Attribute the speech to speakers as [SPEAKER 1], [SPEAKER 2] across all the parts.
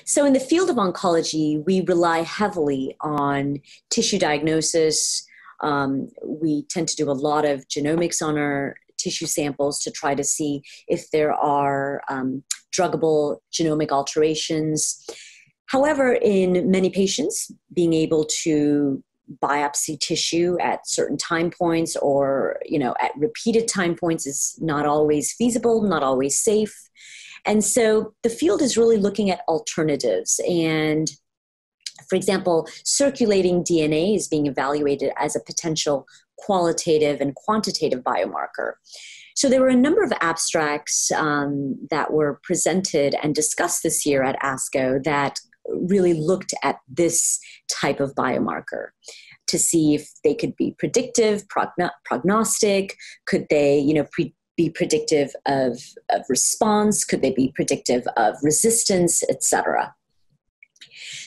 [SPEAKER 1] So in the field of oncology, we rely heavily on tissue diagnosis. We tend to do a lot of genomics on our tissue samples to try to see if there are druggable genomic alterations. However, in many patients, being able to biopsy tissue at certain time points or, at repeated time points is not always feasible, not always safe. And so the field is really looking at alternatives. And for example, circulating DNA is being evaluated as a potential qualitative and quantitative biomarker. So there were a number of abstracts that were presented and discussed this year at ASCO that really looked at this type of biomarker to see if they could be predictive, prognostic, could they, be predictive of response, could they be predictive of resistance, etc.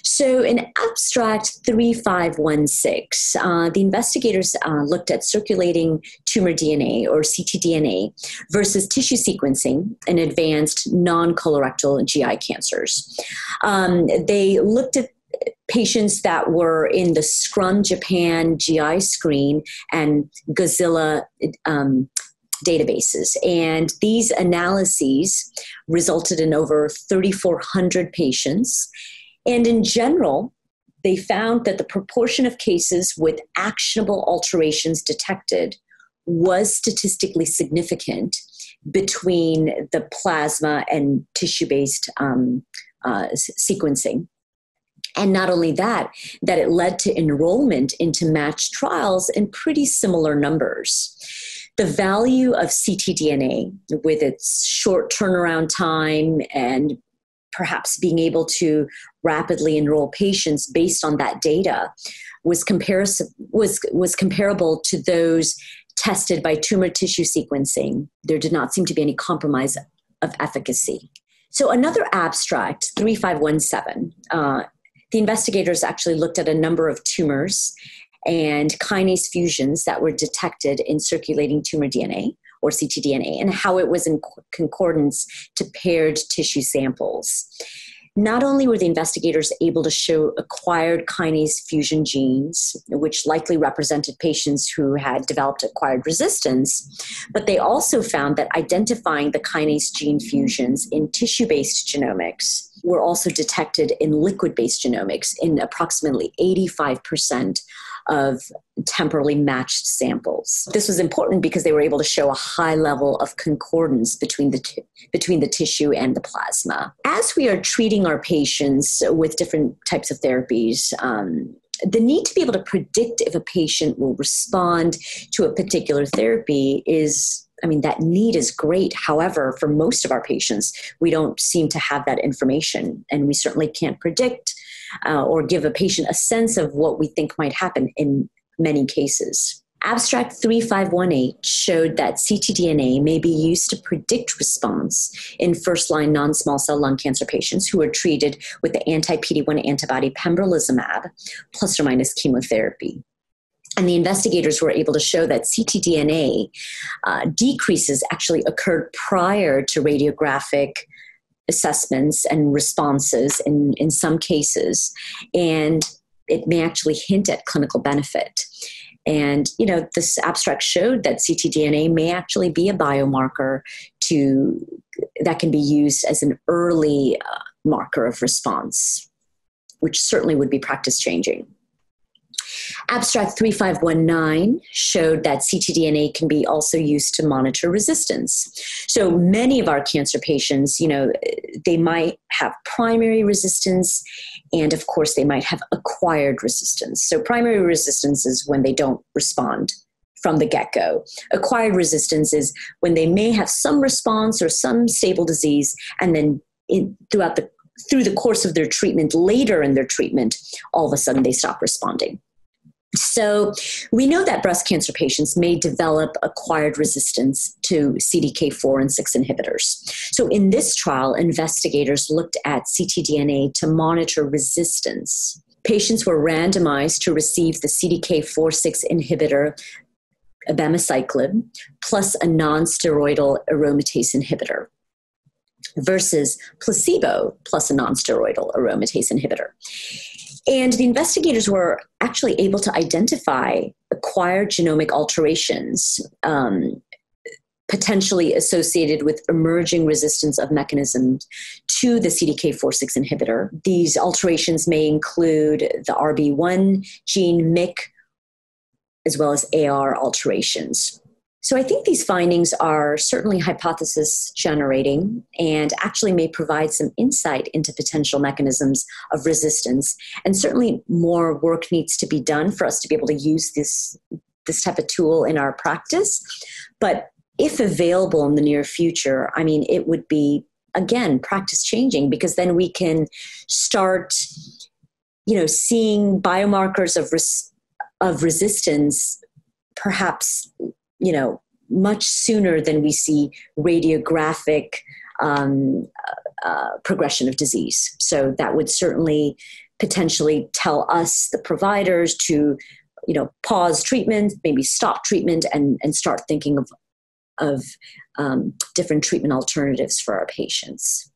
[SPEAKER 1] So in abstract 3516, the investigators looked at circulating tumor DNA or ctDNA versus tissue sequencing in advanced non-colorectal GI cancers. They looked at patients that were in the Scrum Japan GI screen and Godzilla databases. And these analyses resulted in over 3,400 patients. And in general, they found that the proportion of cases with actionable alterations detected was statistically significant between the plasma and tissue-based sequencing. And not only that it led to enrollment into matched trials in pretty similar numbers. The value of ctDNA, with its short turnaround time and perhaps being able to rapidly enroll patients based on that data, was comparable to those tested by tumor tissue sequencing. There did not seem to be any compromise of efficacy. So another abstract, 3517, the investigators actually looked at a number of tumors and kinase fusions that were detected in circulating tumor DNA or ctDNA and how it was in concordance to paired tissue samples. Not only were the investigators able to show acquired kinase fusion genes, which likely represented patients who had developed acquired resistance, but they also found that identifying the kinase gene fusions in tissue-based genomics were also detected in liquid-based genomics in approximately 85% of temporally matched samples. This was important because they were able to show a high level of concordance between the tissue and the plasma. As we are treating our patients with different types of therapies, the need to be able to predict if a patient will respond to a particular therapy that need is great. However, for most of our patients, we don't seem to have that information, and we certainly can't predict or give a patient a sense of what we think might happen in many cases. Abstract 3518 showed that ctDNA may be used to predict response in first-line non-small cell lung cancer patients who are treated with the anti-PD-1 antibody pembrolizumab plus or minus chemotherapy. And the investigators were able to show that ctDNA decreases actually occurred prior to radiographic assessments and responses in some cases, and it may actually hint at clinical benefit. And, this abstract showed that ctDNA may actually be a biomarker that can be used as an early marker of response, which certainly would be practice changing. Abstract 3519 showed that ctDNA can be also used to monitor resistance. So many of our cancer patients, they might have primary resistance, and of course they might have acquired resistance. So primary resistance is when they don't respond from the get-go. Acquired resistance is when they may have some response or some stable disease, and then through the course of their treatment, later in their treatment, all of a sudden they stop responding. So we know that breast cancer patients may develop acquired resistance to CDK4 and 6 inhibitors. So in this trial, investigators looked at ctDNA to monitor resistance. Patients were randomized to receive the CDK4/6 inhibitor abemaciclib plus a non-steroidal aromatase inhibitor. versus placebo plus a nonsteroidal aromatase inhibitor. And the investigators were actually able to identify acquired genomic alterations potentially associated with emerging resistance of mechanisms to the CDK4/6 inhibitor. These alterations may include the RB1 gene, MYC, as well as AR alterations. So I think these findings are certainly hypothesis generating and actually may provide some insight into potential mechanisms of resistance. And certainly more work needs to be done for us to be able to use this type of tool in our practice. But if available in the near future, I mean, it would be, again, practice changing, because then we can start, seeing biomarkers of resistance perhaps, much sooner than we see radiographic progression of disease. So that would certainly potentially tell us, the providers, to, pause treatment, maybe stop treatment, and start thinking of different treatment alternatives for our patients.